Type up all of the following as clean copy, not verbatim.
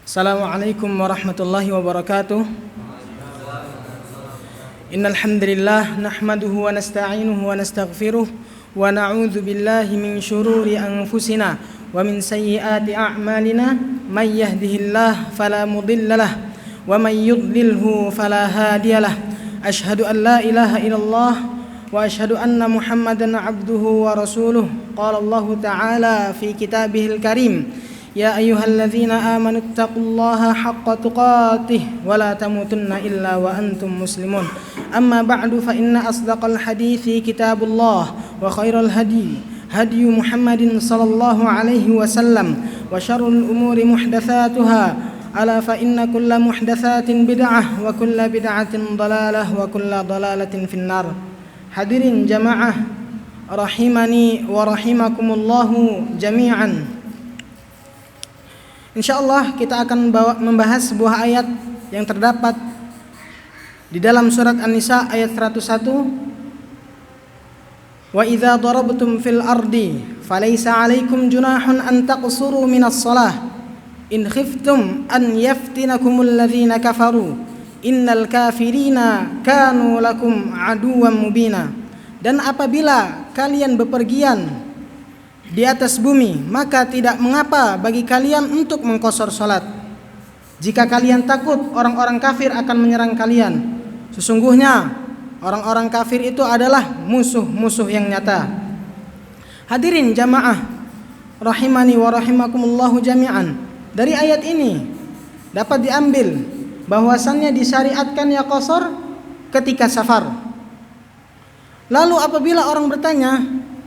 Assalamualaikum warahmatullahi wabarakatuh. Innal hamdalillah nahmaduhu wa nasta'inuhu wa nastaghfiruh wa na'udzu billahi min shururi anfusina wa min sayyiati a'malina may yahdihillahu fala mudhillalah wa may yudlilhu fala hadiyalah. Asyhadu an la ilaha illallah wa asyhadu anna Muhammadan 'abduhu wa rasuluh. Qala Allah ta'ala fi kitabihil karim, ya ayyuhalladzina amanu taqullaha haqqa tuqatih wa la tamutunna illa wa antum muslimun. Amma ba'du fa inna asdaqal hadithi kitabullah wa khairal hadi Muhammadin sallallahu alaihi wasallam wa syarrul umuri muhdatsatuha ala fa inna kulla muhdatsatin bid'ah wa kulla bid'atin dhalalah wa kulla dhalalatin finnar. Hadirin jamaah rahimani wa rahimakumullahu jami'an. Insyaallah kita akan membahas sebuah ayat yang terdapat di dalam surat An-Nisa ayat 101. Wa idza darabtum fil ardi falaysa 'alaikum junahun an taqsuru minas shalah in khiftum an yaftinakumul ladzina kafaru innal kafirina kanu lakum aduwwan mubina. Dan apabila kalian bepergian di atas bumi, maka tidak mengapa bagi kalian untuk mengqashar salat jika kalian takut orang-orang kafir akan menyerang kalian. Sesungguhnya orang-orang kafir itu adalah musuh-musuh yang nyata. Hadirin jamaah rahimani wa rahimakumullahu jami'an. Dari ayat ini dapat diambil bahwasannya disyariatkannya qashar ketika safar. Lalu apabila orang bertanya,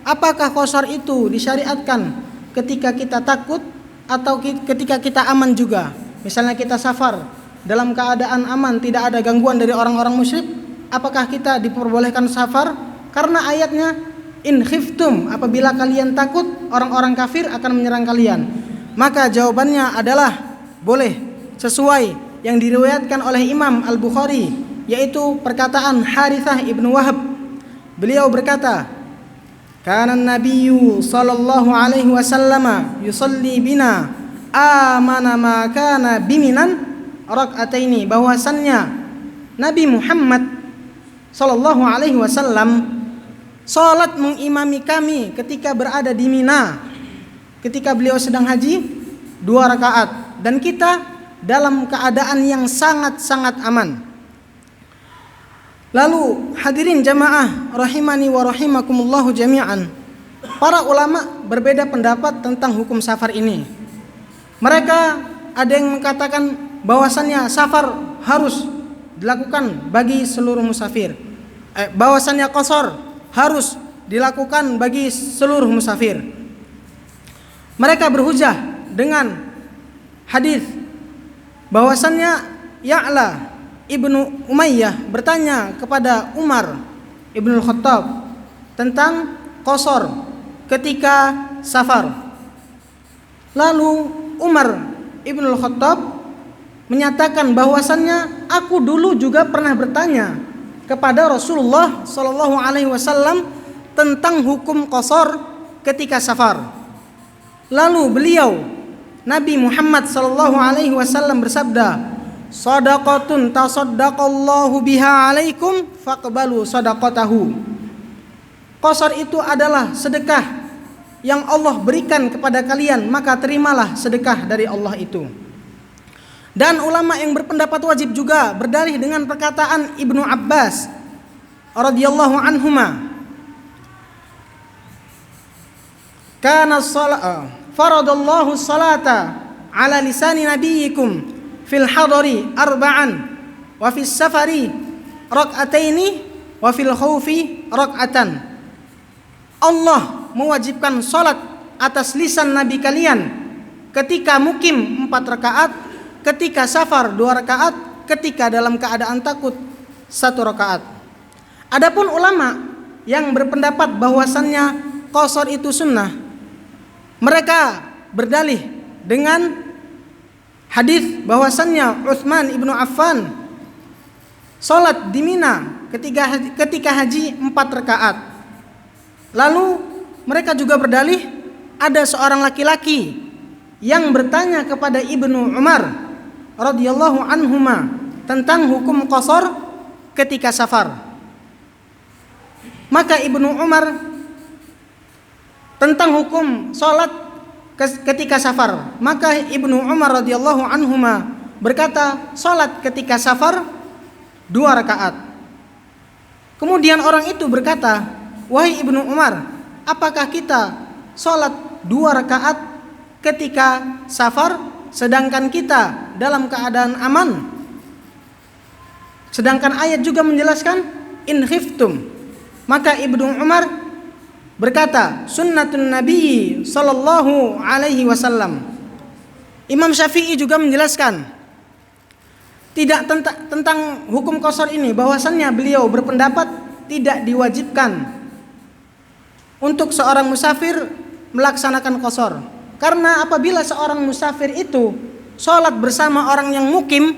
apakah qashar itu disyariatkan ketika kita takut atau ketika kita aman juga? Misalnya kita safar dalam keadaan aman, tidak ada gangguan dari orang-orang musyrik, apakah kita diperbolehkan safar? Karena ayatnya in khiftum, apabila kalian takut orang-orang kafir akan menyerang kalian. Maka jawabannya adalah boleh, sesuai yang diriwayatkan oleh Imam Al-Bukhari, yaitu perkataan Harithah ibnu Wahab. Beliau berkata, kana Nabiyyu sallallahu alaihi wasallam yusalli bina amana ma kana biminan rak'ataini, bahwasannya Nabi Muhammad sallallahu alaihi wasallam salat mengimami kami ketika berada di Mina, ketika beliau sedang haji 2 rakaat, dan kita dalam keadaan yang sangat-sangat aman. Lalu hadirin jamaah rahimani wa rahimakumullahu jami'an, para ulama berbeda pendapat tentang hukum safar ini. Mereka ada yang mengatakan bahwasannya safar harus dilakukan bagi seluruh musafir, bahwasannya qashar harus dilakukan bagi seluruh musafir. Mereka berhujah dengan hadis bahwasannya Ya'la Ibnu Umayyah bertanya kepada Umar Ibnu Khattab tentang qashar ketika safar. Lalu Umar Ibnu Khattab menyatakan bahwasannya aku dulu juga pernah bertanya kepada Rasulullah sallallahu alaihi wasallam tentang hukum qashar ketika safar. Lalu beliau Nabi Muhammad sallallahu alaihi wasallam bersabda, sadaqatun tasaddaqallahu biha alaikum faqbalu sadaqatahu. Qashar itu adalah sedekah yang Allah berikan kepada kalian, maka terimalah sedekah dari Allah itu. Dan ulama yang berpendapat wajib juga berdalih dengan perkataan Ibnu Abbas radhiyallahu anhuma, kana faradallahu salata ala lisani nabiyikum fil hadari arba'an wa fis safari rak'ataini wa fil khaufi rak'atan. Allah mewajibkan salat atas lisan nabi kalian ketika mukim 4 rakaat, ketika safar 2 rakaat, ketika dalam keadaan takut 1 rakaat. Adapun ulama yang berpendapat bahwasannya qashar itu sunnah, mereka berdalih dengan hadis bahwasannya Utsman ibnu Affan salat di Mina ketika haji 4 rakaat. Lalu mereka juga berdalih ada seorang laki-laki yang bertanya kepada Ibnu Umar radhiyallahu anhuma tentang hukum qasar ketika safar. Maka Ibnu Umar tentang hukum salat ketika safar. Maka Ibnu Umar radhiyallahu anhuma berkata, salat ketika safar 2 rakaat. Kemudian orang itu berkata, wahai Ibnu Umar, apakah kita salat 2 rakaat ketika safar sedangkan kita dalam keadaan aman? Sedangkan ayat juga menjelaskan in khiftum. Maka Ibnu Umar berkata, sunnatun Nabi sallallahu alaihi wasallam. Imam Syafi'i juga menjelaskan tidak tentang hukum qasar ini, bahwasannya beliau berpendapat tidak diwajibkan untuk seorang musafir melaksanakan qasar. Karena apabila seorang musafir itu sholat bersama orang yang mukim,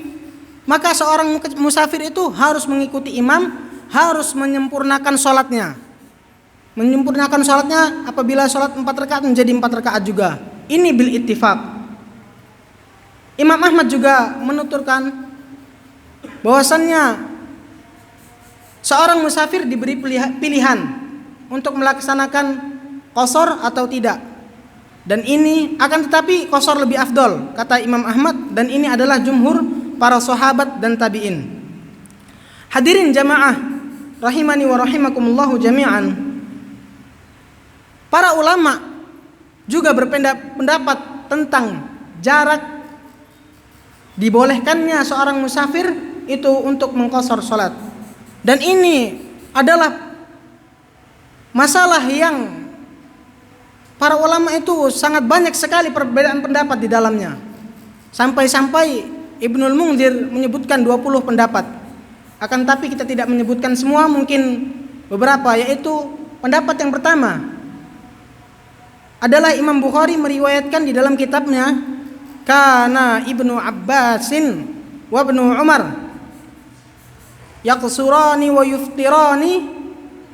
maka seorang musafir itu harus mengikuti imam, harus menyempurnakan sholatnya. Menyempurnakan sholatnya apabila sholat 4 rakaat menjadi 4 rakaat juga. Ini bil ittifaq. Imam Ahmad juga menuturkan bahwasannya seorang musafir diberi pilihan untuk melaksanakan qasar atau tidak. Dan ini akan tetapi qasar lebih afdol kata Imam Ahmad, dan ini adalah jumhur para sahabat dan tabi'in. Hadirin jamaah rahimani wa rahimakumullahu jami'an. Para ulama juga berpendapat tentang jarak dibolehkannya seorang musafir itu untuk mengqasar salat. Dan ini adalah masalah yang para ulama itu sangat banyak sekali perbedaan pendapat di dalamnya. Sampai-sampai Ibnul Munzir menyebutkan 20 pendapat. Akan tapi kita tidak menyebutkan semua, mungkin beberapa, yaitu pendapat yang pertama adalah Imam Bukhari meriwayatkan di dalam kitabnya, kana Ibnu Abbasin wa Ibnu Umar yaqsurani wa yuftirani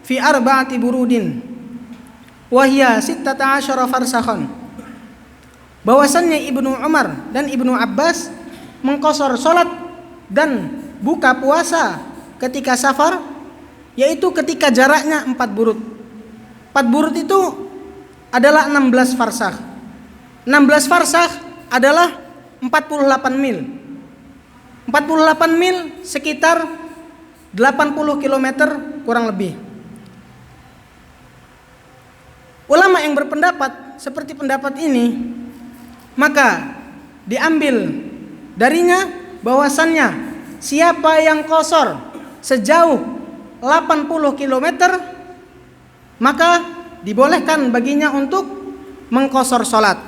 fi 4 burudin wa hiya 16 farsakhan. Bahwasannya Ibnu Umar dan Ibnu Abbas mengqasar salat dan buka puasa ketika safar, yaitu ketika jaraknya 4 burud. 4 burud itu adalah 16 farsakh. 16 farsakh adalah 48 mil. 48 mil sekitar 80 km kurang lebih. Ulama yang berpendapat seperti pendapat ini, maka diambil darinya bahwasannya siapa yang qasar sejauh 80 km maka dibolehkan baginya untuk mengqasar salat.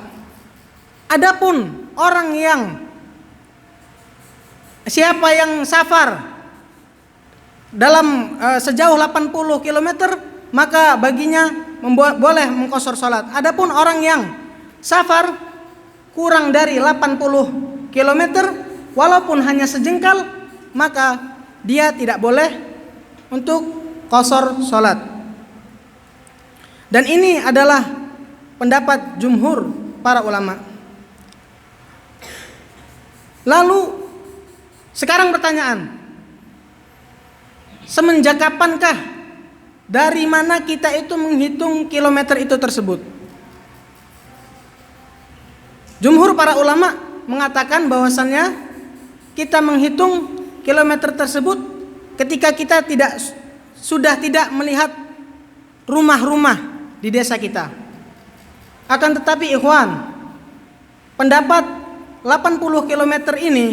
Adapun orang yang siapa yang safar dalam sejauh 80 km maka baginya boleh mengqasar salat. Adapun orang yang safar kurang dari 80 km walaupun hanya sejengkal, maka dia tidak boleh untuk qasar salat. Dan ini adalah pendapat jumhur para ulama. Lalu sekarang pertanyaan, semenjak kapankah, dari mana kita itu menghitung kilometer itu tersebut? Jumhur para ulama mengatakan bahwasannya kita menghitung kilometer tersebut ketika kita sudah tidak melihat rumah-rumah di desa kita. Akan tetapi ikhwan, pendapat 80 km ini,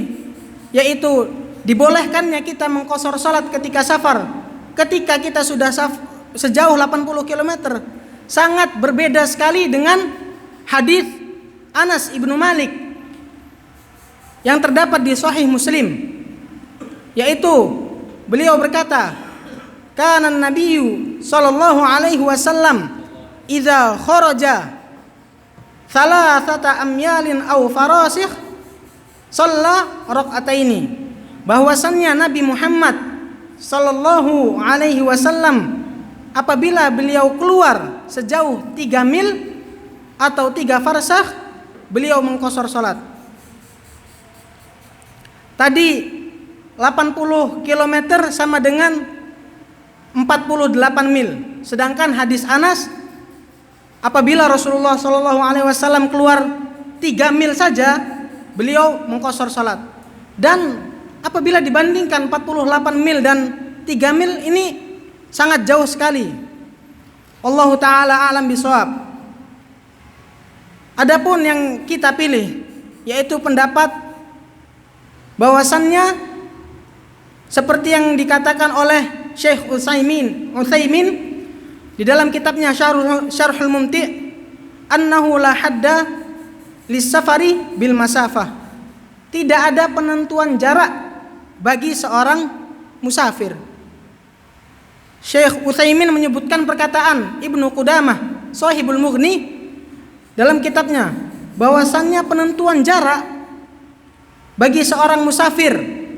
yaitu dibolehkannya kita mengqasar salat ketika safar, ketika kita sudah sejauh 80 km, sangat berbeda sekali dengan hadis Anas ibnu Malik yang terdapat di Sahih Muslim, yaitu beliau berkata, kana Nabiyyu sallallahu alaihi wasallam idza kharaja thalathata amyalin aw farasikh shalla rak'ataini. Bahwasannya Nabi Muhammad sallallahu alaihi wasallam apabila beliau keluar sejauh 3 mil atau 3 farsakh, beliau mengqasar salat. Tadi 80 km sama dengan 48 mil. Sedangkan hadis Anas, apabila Rasulullah SAW keluar 3 mil saja, beliau mengqashar salat. Dan apabila dibandingkan 48 mil dan 3 mil, ini sangat jauh sekali. Wallahu ta'ala a'lam bishawab. Adapun yang kita pilih, yaitu pendapat bahwasannya seperti yang dikatakan oleh Syekh Utsaimin di dalam kitabnya Syarhul Mumti', annahu la hadda lis-safari bil masafah. Tidak ada penentuan jarak bagi seorang musafir. Syekh Utsaimin menyebutkan perkataan Ibnu Qudamah Shahibul Mughni dalam kitabnya, bahwasannya penentuan jarak bagi seorang musafir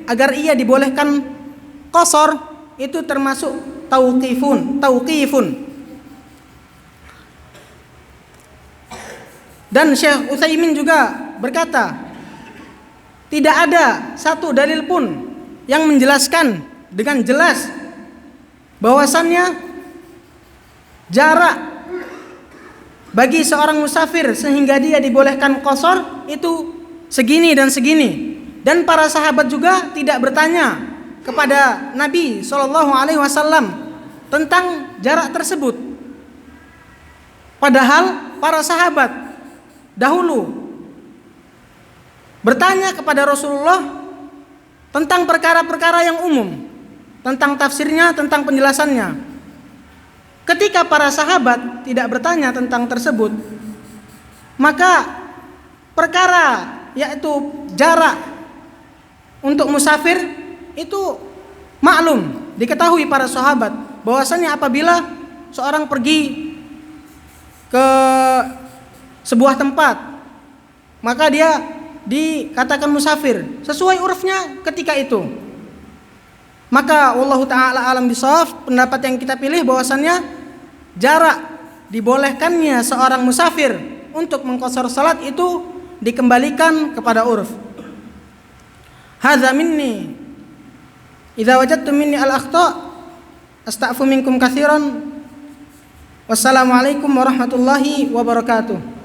agar ia dibolehkan qashar itu termasuk tauqifun. Dan Syekh Utsaimin juga berkata, tidak ada satu dalil pun yang menjelaskan dengan jelas bahwasannya jarak bagi seorang musafir sehingga dia dibolehkan qashar itu segini dan segini. Dan para sahabat juga tidak bertanya kepada Nabi SAW tentang jarak tersebut. Padahal para sahabat dahulu bertanya kepada Rasulullah tentang perkara-perkara yang umum, tentang tafsirnya, tentang penjelasannya. Ketika para sahabat tidak bertanya tentang tersebut, maka perkara yaitu jarak untuk musafir itu maklum, diketahui para sahabat bahwasanya apabila seorang pergi ke sebuah tempat, maka dia dikatakan musafir sesuai urufnya ketika itu. Maka wallahu ta'ala alam bishawab, pendapat yang kita pilih bahwasannya jarak dibolehkannya seorang musafir untuk mengqashar salat itu dikembalikan kepada uruf. Hadza minni, idza wajadtum minni al-akhta astaghfiru minkum katsiran. Wassalamualaikum warahmatullahi wabarakatuh.